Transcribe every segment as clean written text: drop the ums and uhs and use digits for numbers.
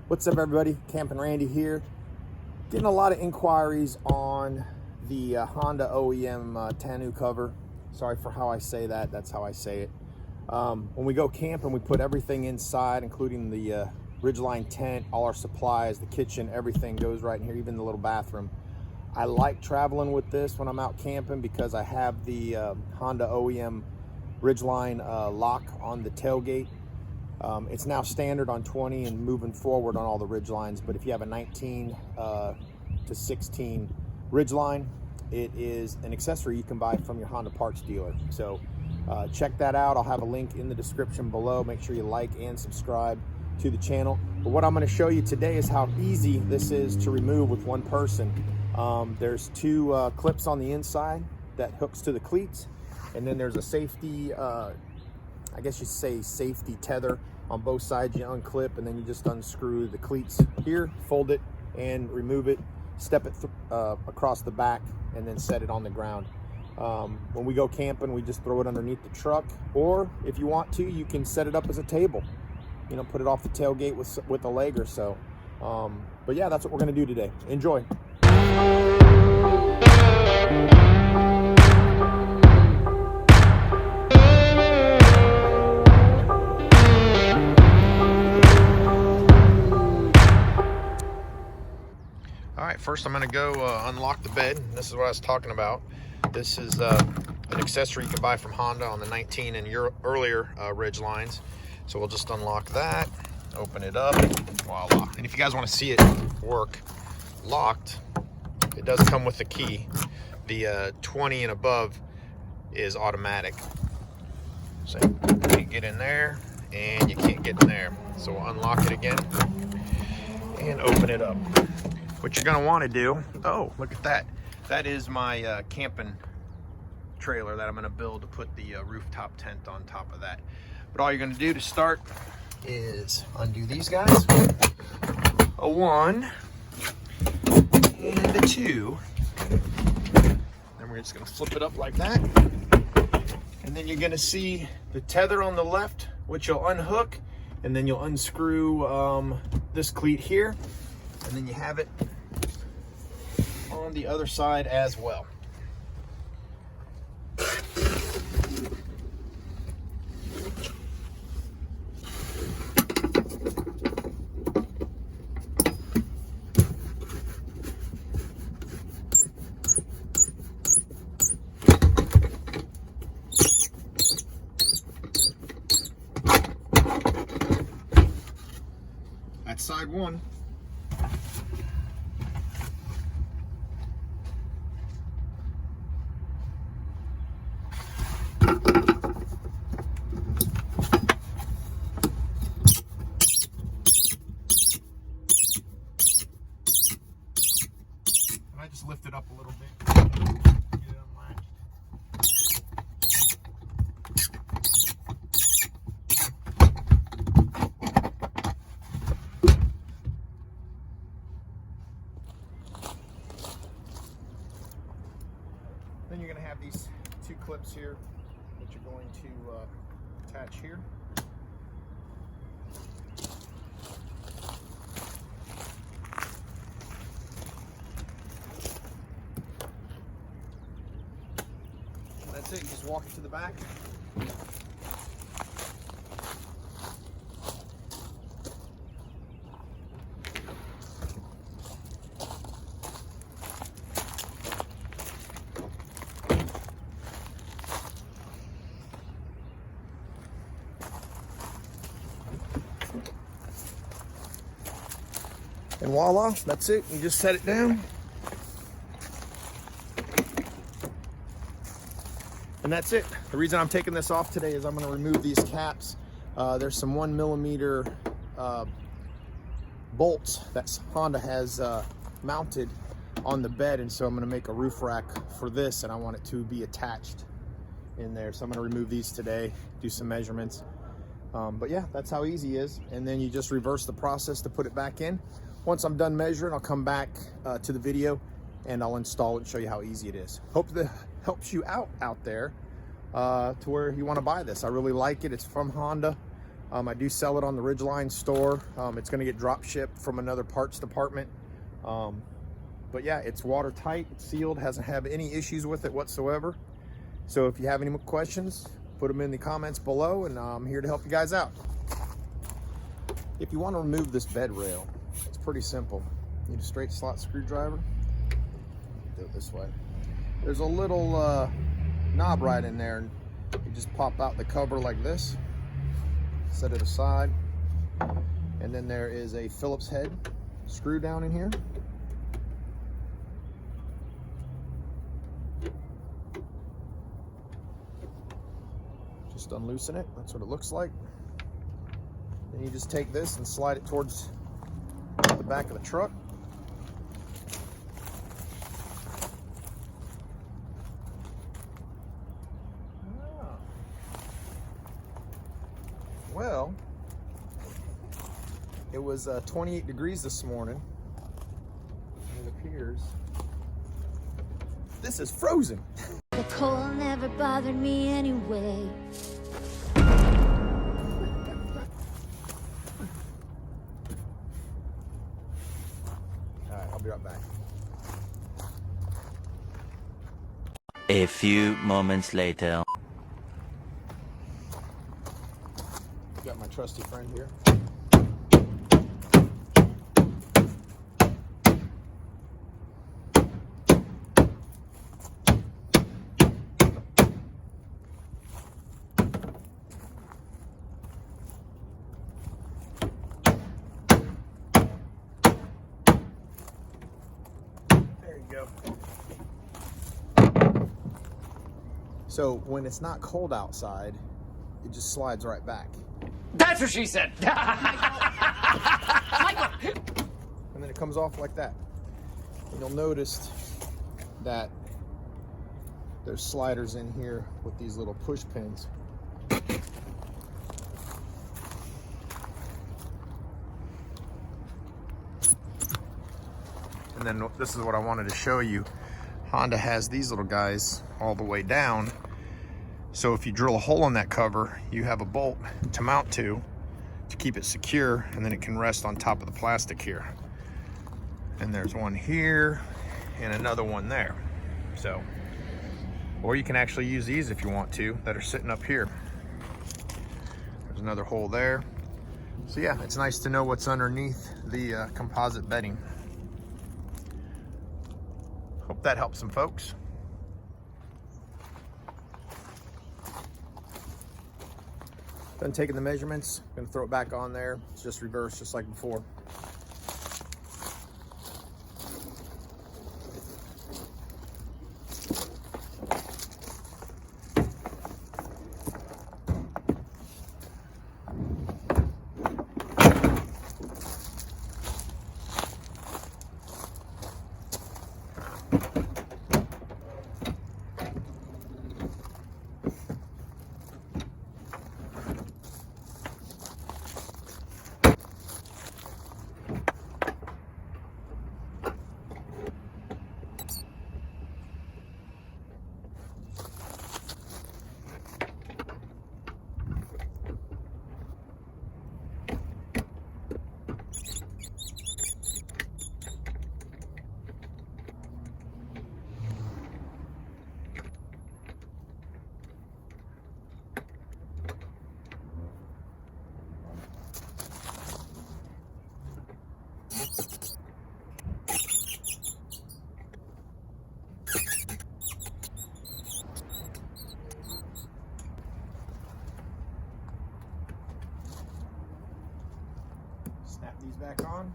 What's up, everybody? CampingRandy here. Getting a lot of inquiries on the Honda OEM tonneau cover. Sorry for how I say that. That's how I say it. When we go camping, we put everything inside, including the Ridgeline tent, all our supplies, the kitchen, everything goes right in here, even the little bathroom. I like traveling with this when I'm out camping because I have the Honda OEM Ridgeline lock on the tailgate. It's now standard on 20 and moving forward on all the Ridgelines, but if you have a 19 to 16 Ridgeline, it is an accessory you can buy from your Honda parts dealer. So check that out. I'll have a link in the description below. Make sure you like and subscribe to the channel. But what I'm going to show you today is how easy this is to remove with one person. There's two clips on the inside that hooks to the cleats, and then there's a safety I guess you say safety tether on both sides. You unclip and then you just unscrew the cleats here, fold it and remove it, step it across the back, and then set it on the ground. When we go camping, we just throw it underneath the truck, or if you want to, you can set it up as a table, you know, put it off the tailgate with a leg or so. But yeah, that's what we're going to do today. Enjoy. Alright, first I'm going to go unlock the bed. This is what I was talking about. This is an accessory you can buy from Honda on the 19 and earlier Ridgelines. So we'll just unlock that, open it up, voila. And if you guys want to see it work locked, it does come with the key. The 20 and above is automatic. So you can't get in there and you can't get in there. So we'll unlock it again and open it up. What you're going to want to do, oh, look at that. That is my camping trailer that I'm going to build to put the rooftop tent on top of that. But all you're going to do to start is undo these guys. A 1 and a 2. Then we're just going to flip it up like that. And then you're going to see the tether on the left, which you'll unhook. And then you'll unscrew this cleat here. And then you have it on the other side as well. That's side one. I just lift it up a little bit, get it unlatched. Then you're going to have these two clips here that you're going to attach here. That's it, you just walk it to the back. And voila, that's it. You just set it down. And that's it. The reason I'm taking this off today is I'm going to remove these caps. There's some 1mm bolts that Honda has mounted on the bed, and so I'm going to make a roof rack for this, and I want it to be attached in there. So I'm going to remove these today, do some measurements. But yeah, that's how easy it is. And then you just reverse the process to put it back in. Once I'm done measuring, I'll come back to the video and I'll install it and show you how easy it is. Hope that helps you out there to where you want to buy this. I really like it. It's from Honda. I do sell it on the Ridgeline store. It's going to get drop shipped from another parts department. But yeah, it's watertight, it's sealed, hasn't had any issues with it whatsoever. So if you have any more questions, put them in the comments below, and I'm here to help you guys out. If you want to remove this bed rail, it's pretty simple. You need a straight slot screwdriver. Do it this way. There's a little knob right in there, and you just pop out the cover like this, set it aside, and then there is a Phillips head screw down in here. Just unloosen it. That's what it looks like. Then you just take this and slide it towards the back of the truck. Well, it was 28 degrees this morning. It appears this is frozen. The cold never bothered me anyway. Alright, I'll be right back. A few moments later. Got my trusty friend here. There you go. So when it's not cold outside, it just slides right back. That's what she said. And then it comes off like that. And you'll notice that there's sliders in here with these little push pins. And then this is what I wanted to show you. Honda has these little guys all the way down. So if you drill a hole in that cover, you have a bolt to mount to keep it secure, and then it can rest on top of the plastic here. And there's one here and another one there. So, or you can actually use these if you want to, that are sitting up here. There's another hole there. So yeah, it's nice to know what's underneath the composite bedding. Hope that helps some folks. Done taking the measurements, gonna throw it back on there. It's just reversed, just like before. Snap these back on.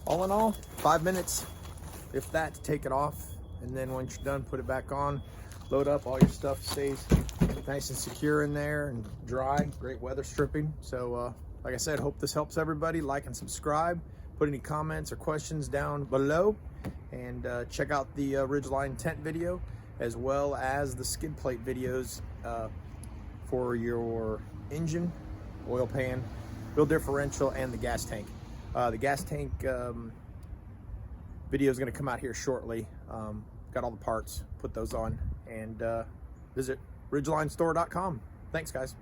All in all, 5 minutes, if that, to take it off. And then once you're done, put it back on. load up, all your stuff stays nice and secure in there and dry. Great weather stripping. So like I said, hope this helps everybody. Like and subscribe. Put any comments or questions down below, and check out the Ridgeline tent video, as well as the skid plate videos for your engine, oil pan, wheel differential, and the gas tank. The gas tank video is going to come out here shortly. Got all the parts, put those on, and visit ridgelinestore.com. Thanks, guys.